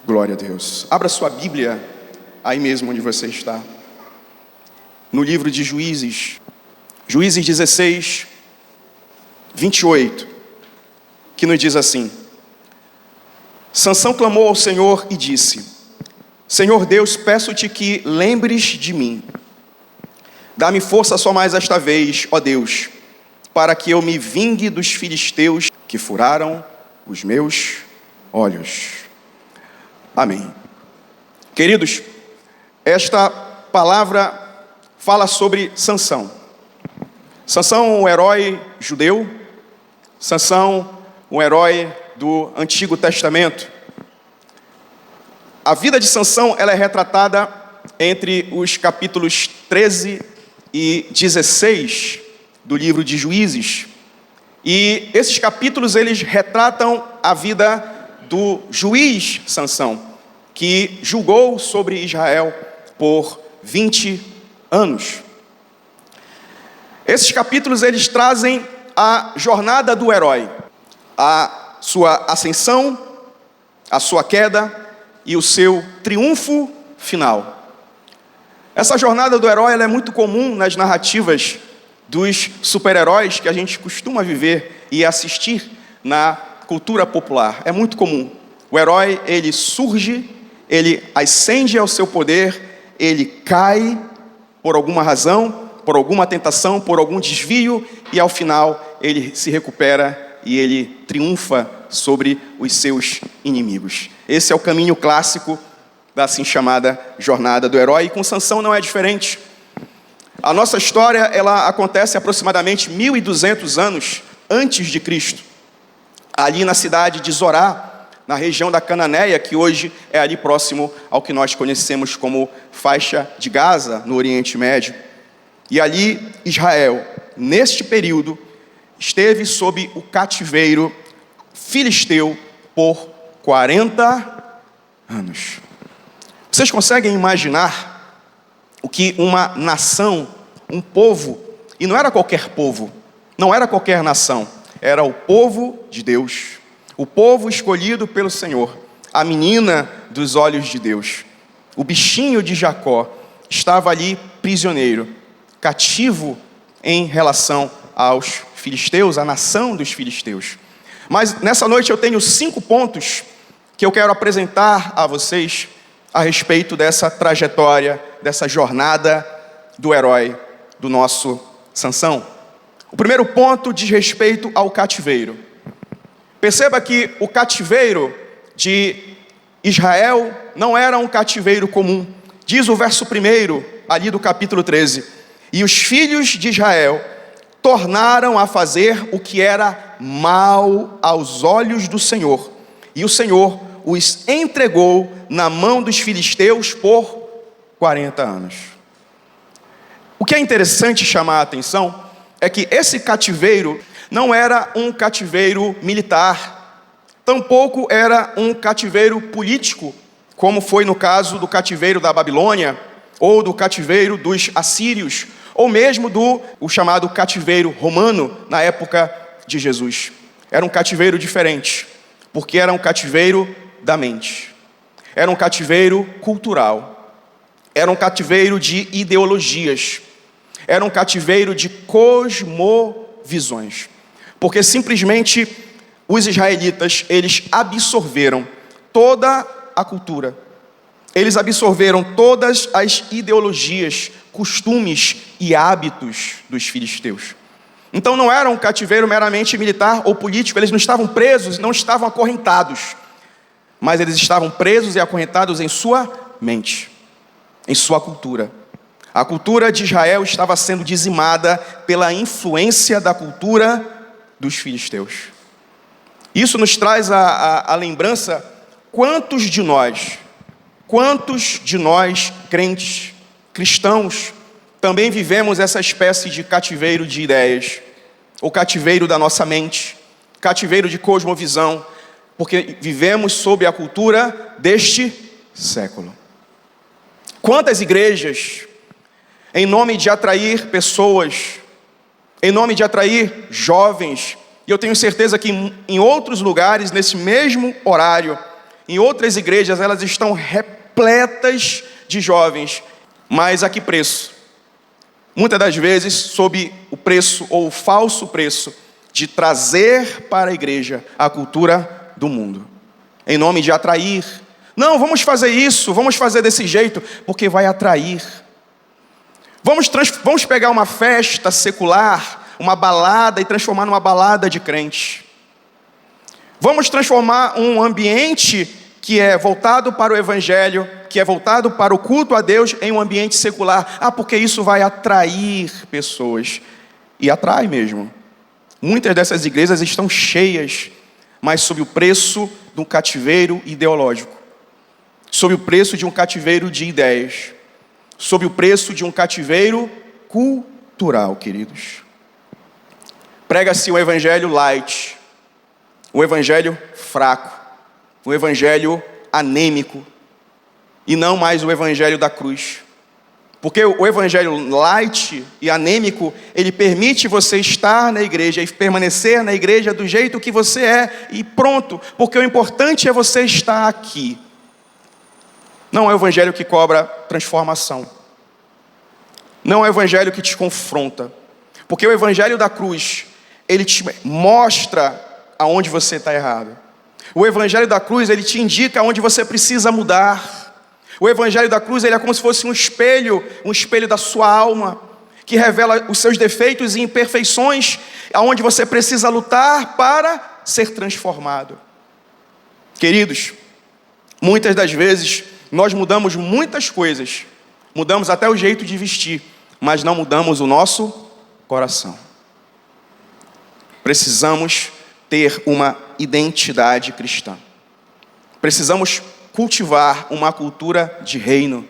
Glória a Deus. Abra sua Bíblia aí mesmo onde você está. No livro de Juízes, Juízes 16, 28, que nos diz assim: Sansão clamou ao Senhor e disse: Senhor Deus, peço-te que lembres de mim. Dá-me força só mais esta vez, ó Deus, para que eu me vingue dos filisteus que furaram os meus olhos. Amém. Queridos, esta palavra fala sobre Sansão. Sansão, um herói judeu. Sansão, um herói do Antigo Testamento. A vida de Sansão, ela é retratada entre os capítulos 13 e 16 do livro de Juízes. E esses capítulos, eles retratam a vida do juiz Sansão, que julgou sobre Israel por 20 anos. Esses capítulos, eles trazem a jornada do herói, a sua ascensão, a sua queda e o seu triunfo final. Essa jornada do herói, ela é muito comum nas narrativas dos super-heróis que a gente costuma viver e assistir na cultura popular. É muito comum. O herói, ele surge, ele ascende ao seu poder, ele cai por alguma razão, por alguma tentação, por algum desvio, e ao final ele se recupera e ele triunfa sobre os seus inimigos. Esse é o caminho clássico da assim chamada jornada do herói, e com Sansão não é diferente. A nossa história, ela acontece aproximadamente 1.200 anos antes de Cristo, ali na cidade de Zorá, na região da Cananéia, que hoje é ali próximo ao que nós conhecemos como faixa de Gaza, no Oriente Médio. E ali, Israel, neste período, esteve sob o cativeiro filisteu por 40 anos. Vocês conseguem imaginar o que uma nação, um povo, e não era qualquer povo, não era qualquer nação, era o povo de Deus, o povo escolhido pelo Senhor, a menina dos olhos de Deus, o bichinho de Jacó, estava ali prisioneiro, cativo em relação aos filisteus, a nação dos filisteus. Mas nessa noite eu tenho 5 pontos que eu quero apresentar a vocês a respeito dessa trajetória, dessa jornada do herói, do nosso Sansão. O primeiro ponto diz respeito ao cativeiro. Perceba que o cativeiro de Israel não era um cativeiro comum. Diz o verso 1 ali do capítulo 13: E os filhos de Israel tornaram a fazer o que era mal aos olhos do Senhor, e o Senhor os entregou na mão dos filisteus por 40 anos. O que é interessante chamar a atenção é que esse cativeiro não era um cativeiro militar, tampouco era um cativeiro político, como foi no caso do cativeiro da Babilônia, ou do cativeiro dos assírios, ou mesmo o chamado cativeiro romano na época de Jesus. Era um cativeiro diferente, porque era um cativeiro da mente, era um cativeiro cultural, era um cativeiro de ideologias, era um cativeiro de cosmovisões, porque simplesmente os israelitas, eles absorveram toda a cultura, eles absorveram todas as ideologias, costumes e hábitos dos filisteus. Então não era um cativeiro meramente militar ou político, eles não estavam presos, não estavam acorrentados, mas eles estavam presos e acorrentados em sua mente, em sua cultura. A cultura de Israel estava sendo dizimada pela influência da cultura dos filisteus. Isso nos traz a lembrança, quantos de nós crentes, cristãos, também vivemos essa espécie de cativeiro de ideias, ou cativeiro da nossa mente, cativeiro de cosmovisão, porque vivemos sob a cultura deste século. Quantas igrejas, em nome de atrair pessoas, em nome de atrair jovens, e eu tenho certeza que em outros lugares, nesse mesmo horário, Em outras igrejas, elas estão repletas de jovens, mas a que preço? Muitas das vezes, sob o preço ou o falso preço de trazer para a igreja a cultura do mundo, em nome de atrair. Não, vamos fazer isso, vamos fazer desse jeito, porque vai atrair. Vamos pegar uma festa secular, uma balada, e transformar numa balada de crente. Vamos transformar um ambiente que é voltado para o evangelho, que é voltado para o culto a Deus, em um ambiente secular. Porque isso vai atrair pessoas. E atrai mesmo. Muitas dessas igrejas estão cheias, mas sob o preço de um cativeiro ideológico, sob o preço de um cativeiro de ideias, sob o preço de um cativeiro cultural, queridos. Prega-se um evangelho light, um evangelho fraco, um evangelho anêmico, e não mais o evangelho da cruz. Porque o evangelho light e anêmico, ele permite você estar na igreja e permanecer na igreja do jeito que você é e pronto. Porque o importante é você estar aqui. Não é o evangelho que cobra transformação. Não é o evangelho que te confronta. Porque o evangelho da cruz, ele te mostra aonde você está errado. O evangelho da cruz, ele te indica aonde você precisa mudar. O evangelho da cruz, ele é como se fosse um espelho da sua alma, que revela os seus defeitos e imperfeições, aonde você precisa lutar para ser transformado. Queridos, muitas das vezes, nós mudamos muitas coisas, mudamos até o jeito de vestir, mas não mudamos o nosso coração. Precisamos ter uma identidade cristã. Precisamos cultivar uma cultura de reino,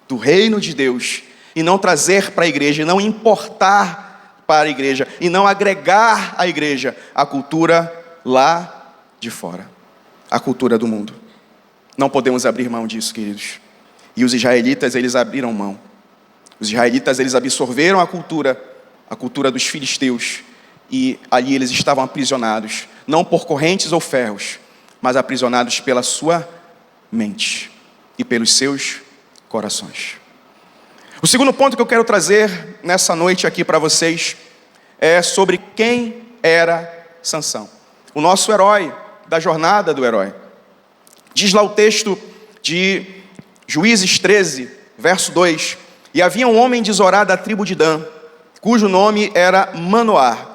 do reino de Deus, e não trazer para a igreja, e não importar para a igreja, e não agregar à igreja a cultura lá de fora, a cultura do mundo. Não podemos abrir mão disso, queridos. E os israelitas, eles abriram mão. Os israelitas, eles absorveram a cultura dos filisteus, e ali eles estavam aprisionados, não por correntes ou ferros, mas aprisionados pela sua mente e pelos seus corações. O segundo ponto que eu quero trazer nessa noite aqui para vocês é sobre quem era Sansão, o nosso herói, da jornada do herói. Diz lá o texto de Juízes 13, verso 2: E havia um homem de Zorá da tribo de Dan, cujo nome era Manoá,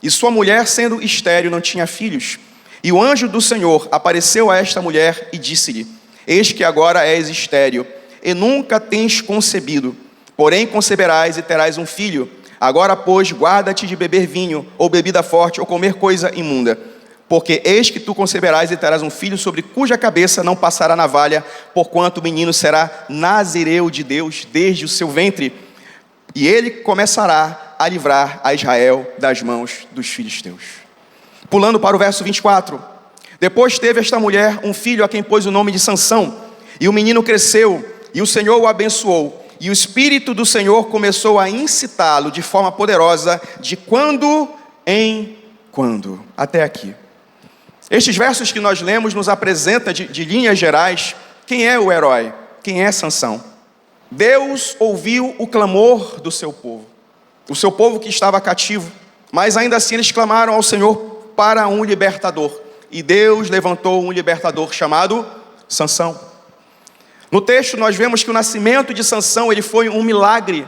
e sua mulher, sendo estéril, não tinha filhos. E o anjo do Senhor apareceu a esta mulher e disse-lhe: Eis que agora és estéril, e nunca tens concebido, porém conceberás e terás um filho. Agora, pois, guarda-te de beber vinho, ou bebida forte, ou comer coisa imunda. Porque eis que tu conceberás e terás um filho, sobre cuja cabeça não passará navalha, porquanto o menino será nazireu de Deus desde o seu ventre. E ele começará a livrar a Israel das mãos dos filisteus. Pulando para o verso 24. Depois teve esta mulher um filho, a quem pôs o nome de Sansão. E o menino cresceu, e o Senhor o abençoou. E o Espírito do Senhor começou a incitá-lo de forma poderosa, de quando em quando. Até aqui. Estes versos que nós lemos nos apresenta de linhas gerais quem é o herói, quem é Sansão. Deus ouviu o clamor do seu povo, o seu povo que estava cativo, mas ainda assim eles clamaram ao Senhor para um libertador, e Deus levantou um libertador chamado Sansão. No texto nós vemos que o nascimento de Sansão, ele foi um milagre,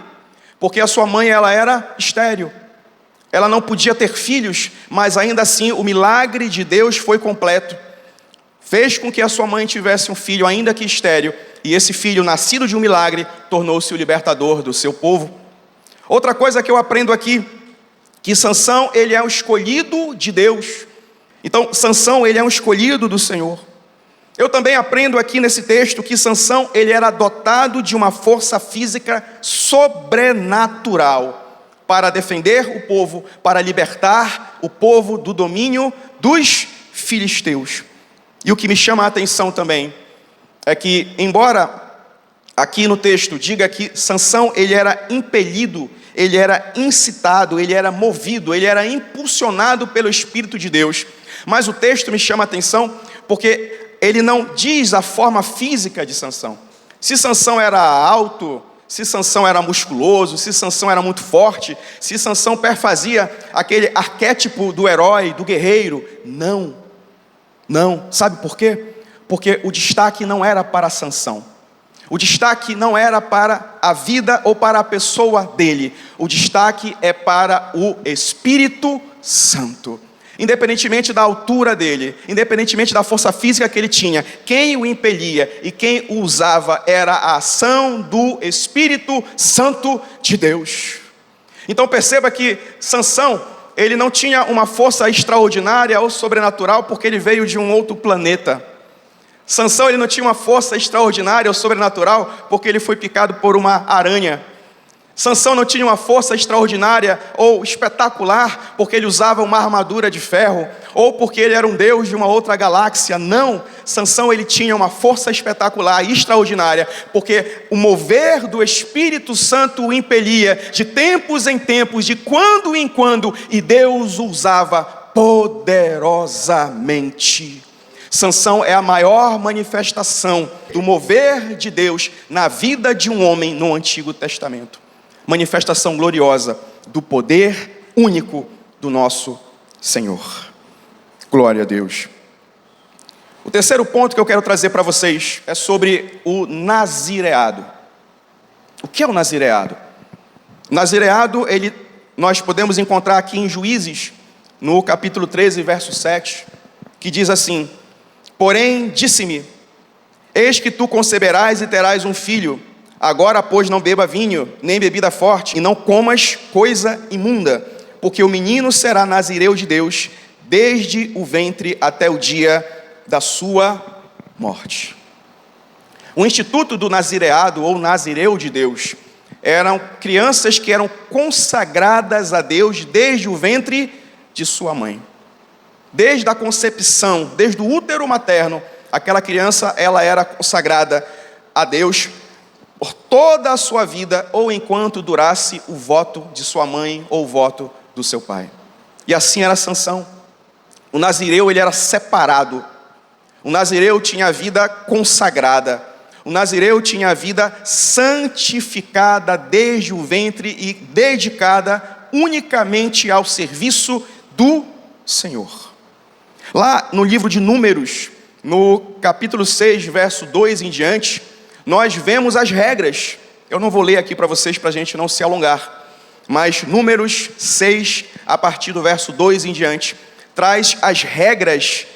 porque a sua mãe, ela era estéril, ela não podia ter filhos, mas ainda assim o milagre de Deus foi completo, fez com que a sua mãe tivesse um filho, ainda que estéril, e esse filho, nascido de um milagre, tornou-se o libertador do seu povo. Outra coisa que eu aprendo aqui, que Sansão, ele é o escolhido de Deus. Então, Sansão, ele é um escolhido do Senhor. Eu também aprendo aqui nesse texto que Sansão, ele era dotado de uma força física sobrenatural para defender o povo, para libertar o povo do domínio dos filisteus. E o que me chama a atenção também é que, embora aqui no texto diga que Sansão, ele era impelido, ele era incitado, ele era movido, ele era impulsionado pelo Espírito de Deus, mas o texto me chama a atenção porque ele não diz a forma física de Sansão. Se Sansão era alto, se Sansão era musculoso, se Sansão era muito forte, se Sansão perfazia aquele arquétipo do herói, do guerreiro. Não. Sabe por quê? Porque o destaque não era para Sansão. O destaque não era para a vida ou para a pessoa dele. O destaque é para o Espírito Santo. Independentemente da altura dele, independentemente da força física que ele tinha, quem o impelia e quem o usava era a ação do Espírito Santo de Deus. Então perceba que Sansão, ele não tinha uma força extraordinária ou sobrenatural porque ele veio de um outro planeta. Sansão, ele não tinha uma força extraordinária ou sobrenatural porque ele foi picado por uma aranha. Sansão não tinha uma força extraordinária ou espetacular porque ele usava uma armadura de ferro ou porque ele era um deus de uma outra galáxia. Não, Sansão, ele tinha uma força espetacular e extraordinária porque o mover do Espírito Santo o impelia de tempos em tempos, de quando em quando, e Deus o usava poderosamente. Sansão é a maior manifestação do mover de Deus na vida de um homem no Antigo Testamento. Manifestação gloriosa do poder único do nosso Senhor. Glória a Deus. O terceiro ponto que eu quero trazer para vocês é sobre o nazireado. O que é o nazireado? O nazireado, nós podemos encontrar aqui em Juízes, no capítulo 13, verso 7, que diz assim: porém, disse-me, eis que tu conceberás e terás um filho. Agora, pois, não beba vinho, nem bebida forte, e não comas coisa imunda, porque o menino será nazireu de Deus, desde o ventre até o dia da sua morte. O instituto do nazireado, ou nazireu de Deus, eram crianças que eram consagradas a Deus desde o ventre de sua mãe. Desde a concepção, desde o útero materno, aquela criança, ela era consagrada a Deus por toda a sua vida, ou enquanto durasse o voto de sua mãe ou o voto do seu pai. E assim era Sansão. O nazireu, ele era separado. O nazireu tinha a vida consagrada. O nazireu tinha a vida santificada desde o ventre e dedicada unicamente ao serviço do Senhor. Lá no livro de Números, no capítulo 6, verso 2 em diante, nós vemos as regras. Eu não vou ler aqui para vocês, para a gente não se alongar. Mas Números 6, a partir do verso 2 em diante, traz as regras,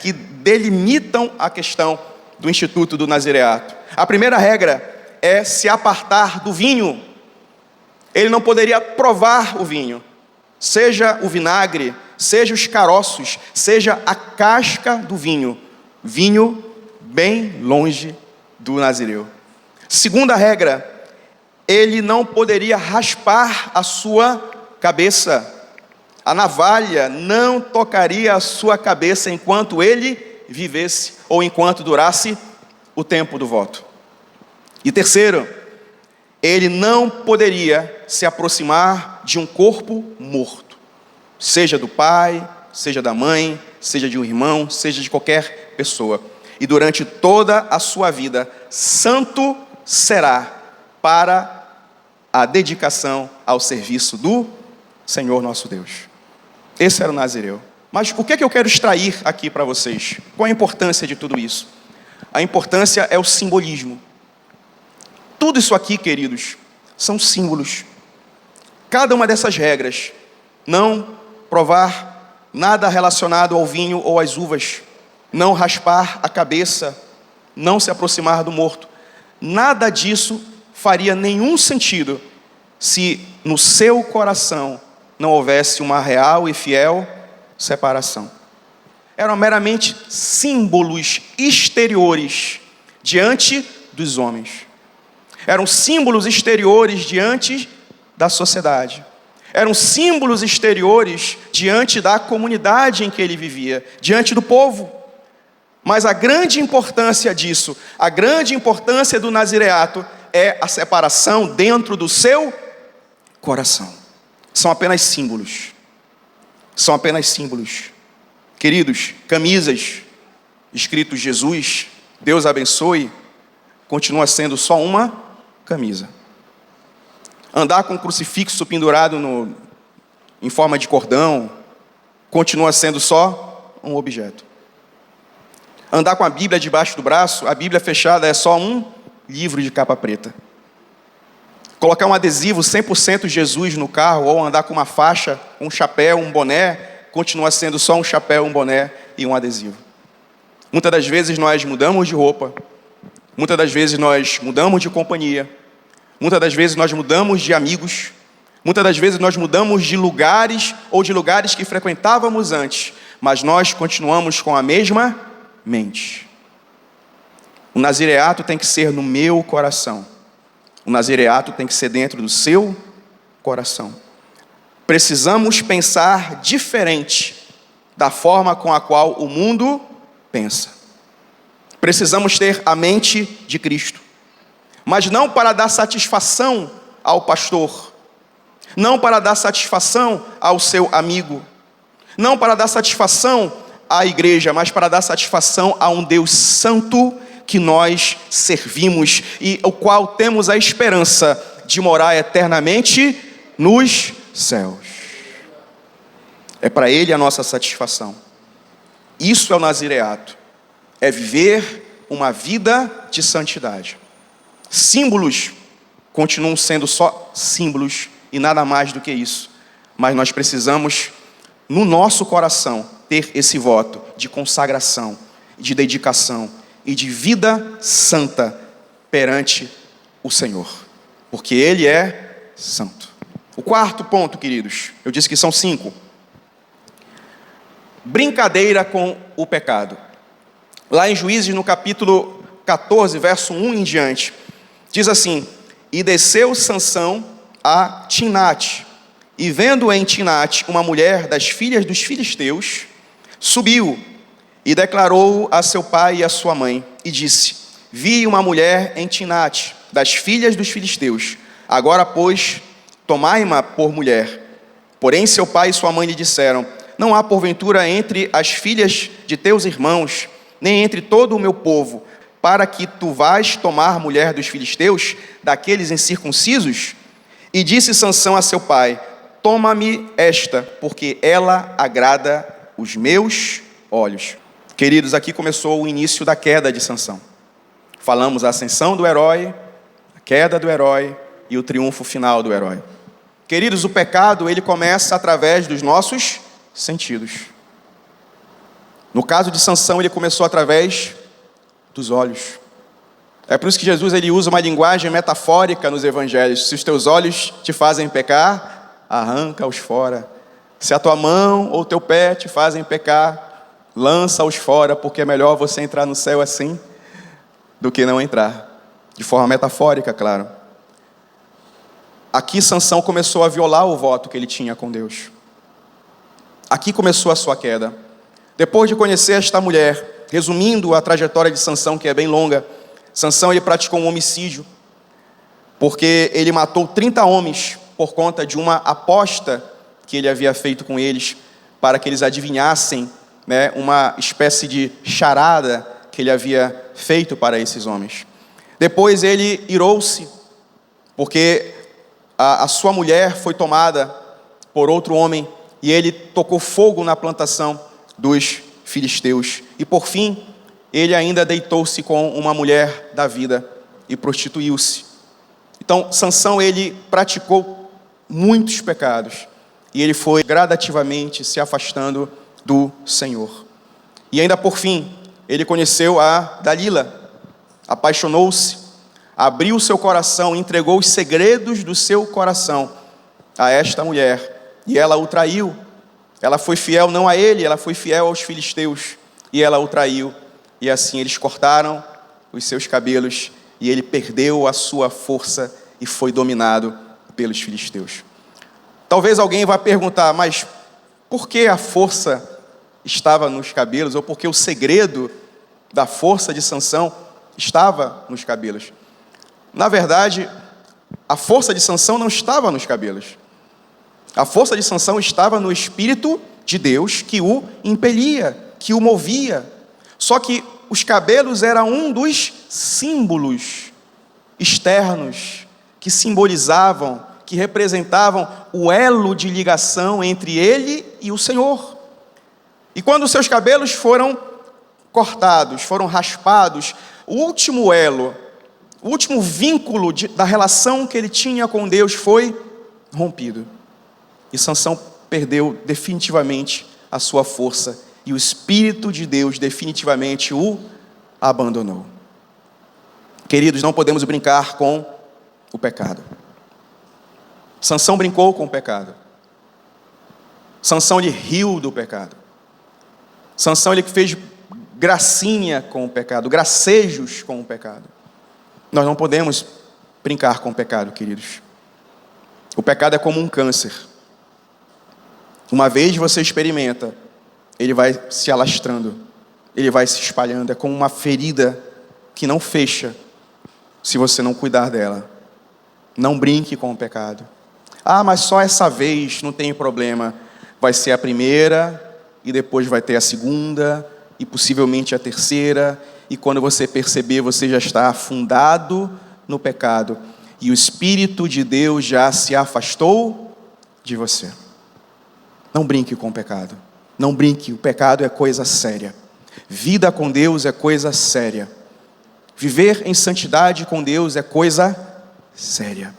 que delimitam a questão do instituto do nazireato. A primeira regra é se apartar do vinho. Ele não poderia provar o vinho, seja o vinagre, seja os caroços, seja a casca do vinho. Vinho bem longe do nazireu. Segunda regra, ele não poderia raspar a sua cabeça. A navalha não tocaria a sua cabeça enquanto ele vivesse ou enquanto durasse o tempo do voto. E terceiro, ele não poderia se aproximar de um corpo morto, seja do pai, seja da mãe, seja de um irmão, seja de qualquer pessoa. E durante toda a sua vida, santo será para a dedicação ao serviço do Senhor nosso Deus. Esse era o nazireu. Mas o que é que eu quero extrair aqui para vocês? Qual a importância de tudo isso? A importância é o simbolismo. Tudo isso aqui, queridos, são símbolos. Cada uma dessas regras, não provar nada relacionado ao vinho ou às uvas, não raspar a cabeça, não se aproximar do morto, nada disso faria nenhum sentido se no seu coração não houvesse uma real e fiel separação. Eram meramente símbolos exteriores diante dos homens. Eram símbolos exteriores diante da sociedade. Eram símbolos exteriores diante da comunidade em que ele vivia, diante do povo. Mas a grande importância disso, a grande importância do nazireato é a separação dentro do seu coração. São apenas símbolos. São apenas símbolos. Queridos, camisas, escrito Jesus, Deus abençoe, continua sendo só uma camisa. Andar com um crucifixo pendurado em forma de cordão continua sendo só um objeto. Andar com a Bíblia debaixo do braço, a Bíblia fechada é só um livro de capa preta. Colocar um adesivo 100% Jesus no carro, ou andar com uma faixa, um chapéu, um boné, continua sendo só um chapéu, um boné e um adesivo. Muitas das vezes nós mudamos de roupa, muitas das vezes nós mudamos de companhia, muitas das vezes nós mudamos de amigos, muitas das vezes nós mudamos de lugares ou de lugares que frequentávamos antes, mas nós continuamos com a mesma mente. O nazireato tem que ser no meu coração. O nazireato tem que ser dentro do seu coração. Precisamos pensar diferente da forma com a qual o mundo pensa. Precisamos ter a mente de Cristo. Mas não para dar satisfação ao pastor, não para dar satisfação ao seu amigo, não para dar satisfação à igreja, mas para dar satisfação a um Deus santo que nós servimos e o qual temos a esperança de morar eternamente nos céus. É para Ele a nossa satisfação. Isso é o nazireato. É viver uma vida de santidade. Símbolos continuam sendo só símbolos e nada mais do que isso. Mas nós precisamos, no nosso coração, ter esse voto de consagração, de dedicação e de vida santa perante o Senhor. Porque Ele é santo. O quarto ponto, queridos, eu disse que são 5. Brincadeira com o pecado. Lá em Juízes, no capítulo 14, verso 1 em diante, diz assim: E desceu Sansão a Timnate, e vendo em Timnate uma mulher das filhas dos filisteus, subiu e declarou a seu pai e a sua mãe, e disse: Vi uma mulher em Timnate, das filhas dos filisteus, agora, pois, tomai-ma por mulher. Porém seu pai e sua mãe lhe disseram: Não há porventura entre as filhas de teus irmãos, nem entre todo o meu povo, para que tu vás tomar mulher dos filisteus, daqueles incircuncisos? E disse Sansão a seu pai: Toma-me esta, porque ela agrada os meus olhos. Queridos, aqui começou o início da queda de Sansão. Falamos a ascensão do herói, a queda do herói e o triunfo final do herói. Queridos, o pecado, ele começa através dos nossos sentidos. No caso de Sansão, ele começou através dos olhos. É por isso que Jesus ele usa uma linguagem metafórica nos evangelhos. Se os teus olhos te fazem pecar, arranca-os fora. Se a tua mão ou teu pé te fazem pecar, lança-os fora, porque é melhor você entrar no céu assim do que não entrar. De forma metafórica, claro. Aqui Sansão começou a violar o voto que ele tinha com Deus. Aqui começou a sua queda. Depois de conhecer esta mulher, resumindo a trajetória de Sansão, que é bem longa, Sansão ele praticou um homicídio, porque ele matou 30 homens por conta de uma aposta que ele havia feito com eles, para que eles adivinhassem, uma espécie de charada que ele havia feito para esses homens. Depois ele irou-se, porque a sua mulher foi tomada por outro homem, e ele tocou fogo na plantação dos filisteus. E por fim, ele ainda deitou-se com uma mulher da vida e prostituiu-se. Então, Sansão, ele praticou muitos pecados, e ele foi gradativamente se afastando do Senhor. E ainda por fim, ele conheceu a Dalila, apaixonou-se, abriu seu coração, entregou os segredos do seu coração a esta mulher, e ela o traiu. Ela foi fiel não a ele, ela foi fiel aos filisteus, e ela o traiu, e assim eles cortaram os seus cabelos, e ele perdeu a sua força e foi dominado pelos filisteus. Talvez alguém vá perguntar, mas por que a força estava nos cabelos, ou por que o segredo da força de Sansão estava nos cabelos? Na verdade, a força de Sansão não estava nos cabelos. A força de Sansão estava no Espírito de Deus que o impelia, que o movia. Só que os cabelos eram um dos símbolos externos que simbolizavam, que representavam o elo de ligação entre ele e o Senhor. E quando os seus cabelos foram cortados, foram raspados, o último elo, o último vínculo da relação que ele tinha com Deus foi rompido. E Sansão perdeu definitivamente a sua força, e o Espírito de Deus definitivamente o abandonou. Queridos, não podemos brincar com o pecado. Sansão brincou com o pecado. Sansão, ele riu do pecado. Sansão, ele fez gracinha com o pecado, gracejos com o pecado. Nós não podemos brincar com o pecado, queridos. O pecado é como um câncer. Uma vez você experimenta, ele vai se alastrando, ele vai se espalhando. É como uma ferida que não fecha se você não cuidar dela. Não brinque com o pecado. Ah, mas só essa vez, não tem problema. Vai ser a primeira, e depois vai ter a segunda, e possivelmente a terceira, e quando você perceber, você já está afundado no pecado, e o Espírito de Deus já se afastou de você. Não brinque com o pecado. Não brinque, o pecado é coisa séria. Vida com Deus é coisa séria. Viver em santidade com Deus é coisa séria,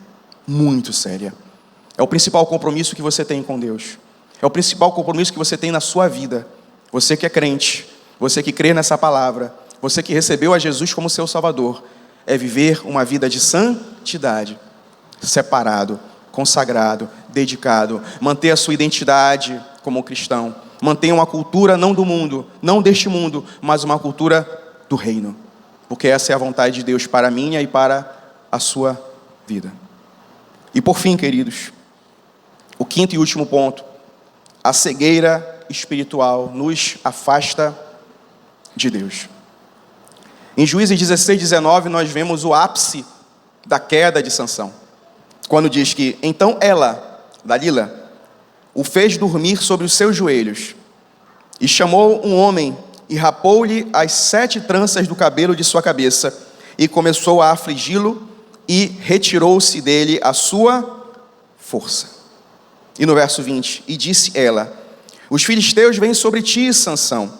muito séria. É o principal compromisso que você tem com Deus. É o principal compromisso que você tem na sua vida. Você que é crente, você que crê nessa palavra, você que recebeu a Jesus como seu Salvador, é viver uma vida de santidade, separado, consagrado, dedicado, manter a sua identidade como cristão, manter uma cultura não do mundo, não deste mundo, mas uma cultura do reino, porque essa é a vontade de Deus para a minha e para a sua vida. E por fim, queridos, o quinto e último ponto: a cegueira espiritual nos afasta de Deus. Em Juízes 16:19, nós vemos o ápice da queda de Sansão, quando diz que então ela, Dalila, o fez dormir sobre os seus joelhos, e chamou um homem e rapou-lhe as 7 tranças do cabelo de sua cabeça, e começou a afligi-lo, e retirou-se dele a sua força. E no verso 20, e disse ela: os filisteus vêm sobre ti, Sansão.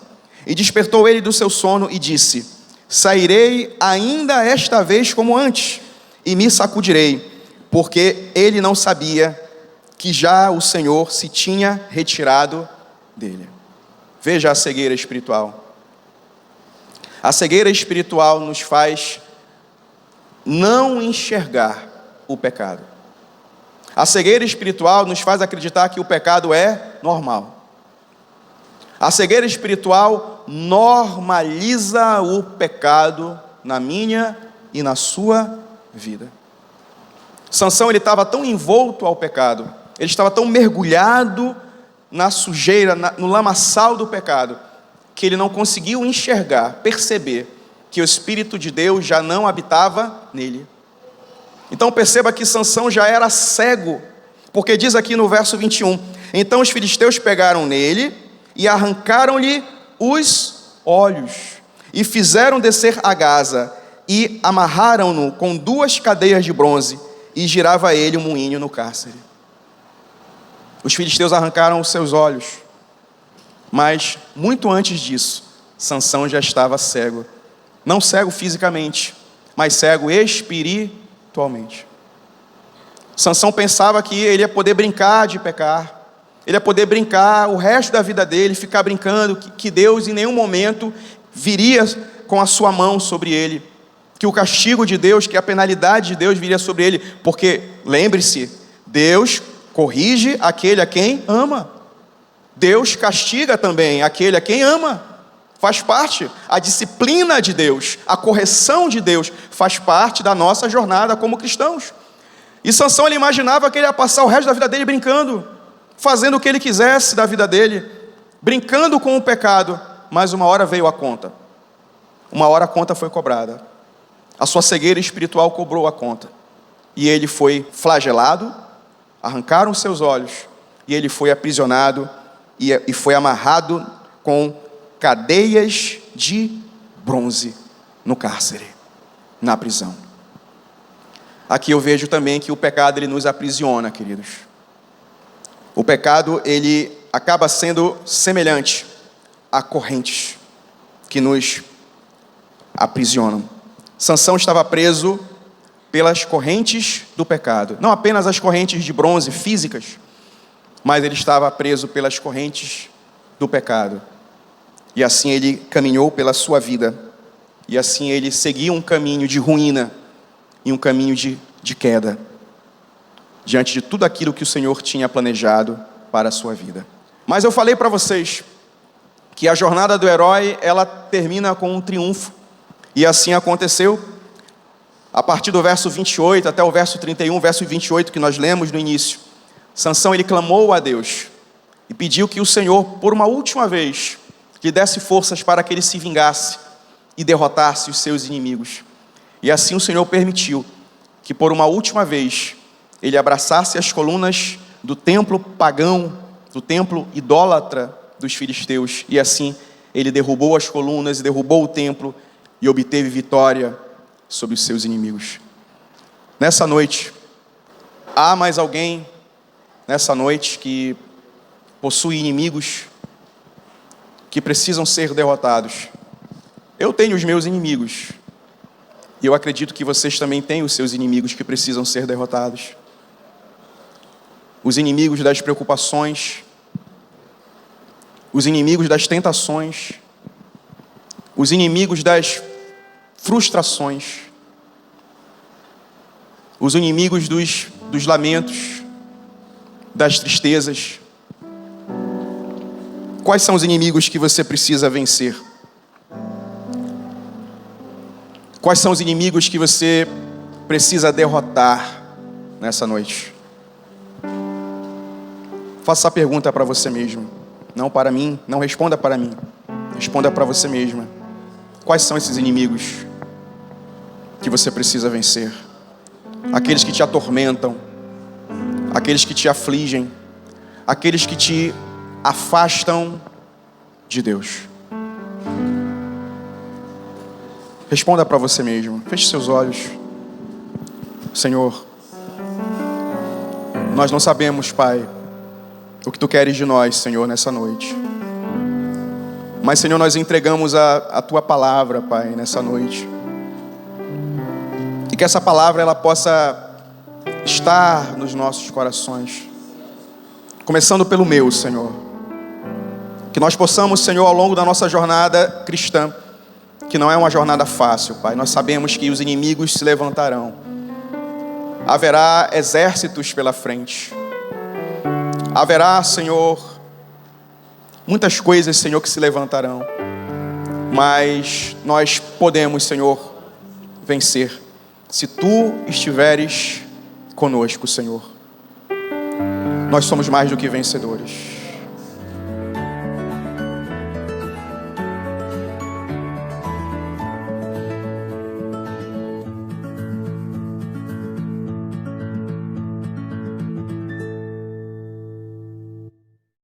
E despertou ele do seu sono e disse: sairei ainda esta vez como antes, e me sacudirei, porque ele não sabia que já o Senhor se tinha retirado dele. Veja a cegueira espiritual. A cegueira espiritual nos faz não enxergar o pecado. A cegueira espiritual nos faz acreditar que o pecado é normal. A cegueira espiritual normaliza o pecado na minha e na sua vida. Sansão, ele estava tão envolto ao pecado, ele estava tão mergulhado na sujeira, no lamaçal do pecado, que ele não conseguiu enxergar, perceber que o Espírito de Deus já não habitava nele. Então perceba que Sansão já era cego, porque diz aqui no verso 21, então os filisteus pegaram nele e arrancaram-lhe os olhos, e fizeram descer a Gaza, e amarraram-no com 2 cadeias de bronze, e girava ele um moinho no cárcere. Os filisteus arrancaram os seus olhos, mas muito antes disso, Sansão já estava cego. Não cego fisicamente, mas cego espiritualmente. Sansão pensava que ele ia poder brincar de pecar, ele ia poder brincar o resto da vida dele, ficar brincando, que Deus em nenhum momento viria com a sua mão sobre ele, que o castigo de Deus, que a penalidade de Deus viria sobre ele, porque, lembre-se, Deus corrige aquele a quem ama. Deus castiga também aquele a quem ama. Faz parte. A disciplina de Deus, a correção de Deus, faz parte da nossa jornada como cristãos. E Sansão, ele imaginava que ele ia passar o resto da vida dele brincando, fazendo o que ele quisesse da vida dele, brincando com o pecado. Mas uma hora veio a conta. Uma hora a conta foi cobrada. A sua cegueira espiritual cobrou a conta. E ele foi flagelado, arrancaram seus olhos, e ele foi aprisionado e foi amarrado com cadeias de bronze no cárcere, na prisão. Aqui eu vejo também que o pecado ele nos aprisiona, queridos. O pecado ele acaba sendo semelhante a correntes que nos aprisionam. Sansão estava preso pelas correntes do pecado. Não apenas as correntes de bronze físicas, mas ele estava preso pelas correntes do pecado. E assim ele caminhou pela sua vida. E assim ele seguia um caminho de ruína e um caminho de queda, diante de tudo aquilo que o Senhor tinha planejado para a sua vida. Mas eu falei para vocês que a jornada do herói, ela termina com um triunfo. E assim aconteceu. A partir do verso 28 até o verso 31, verso 28 que nós lemos no início, Sansão ele clamou a Deus e pediu que o Senhor, por uma última vez, lhe desse forças para que ele se vingasse e derrotasse os seus inimigos. E assim o Senhor permitiu que por uma última vez ele abraçasse as colunas do templo pagão, do templo idólatra dos filisteus, e assim ele derrubou as colunas e derrubou o templo e obteve vitória sobre os seus inimigos. Nessa noite, há mais alguém nessa noite que possui inimigos que precisam ser derrotados? Eu tenho os meus inimigos, e eu acredito que vocês também têm os seus inimigos que precisam ser derrotados. Os inimigos das preocupações, os inimigos das tentações, os inimigos das frustrações, os inimigos dos lamentos, das tristezas. Quais são os inimigos que você precisa vencer? Quais são os inimigos que você precisa derrotar nessa noite? Faça essa pergunta para você mesmo. Não para mim, não responda para mim. Responda para você mesma. Quais são esses inimigos que você precisa vencer? Aqueles que te atormentam, aqueles que te afligem, aqueles que te afastam de Deus. Responda para você mesmo. Feche seus olhos. Senhor, nós não sabemos, Pai, o que Tu queres de nós, Senhor, nessa noite. Mas, Senhor, nós entregamos a Tua palavra, Pai, nessa noite. E que essa palavra, ela possa estar nos nossos corações. Começando pelo meu, Senhor. Que nós possamos, Senhor, ao longo da nossa jornada cristã, que não é uma jornada fácil, Pai. Nós sabemos que os inimigos se levantarão. Haverá exércitos pela frente. Haverá, Senhor, muitas coisas, Senhor, que se levantarão. Mas nós podemos, Senhor, vencer se Tu estiveres conosco, Senhor. Nós somos mais do que vencedores.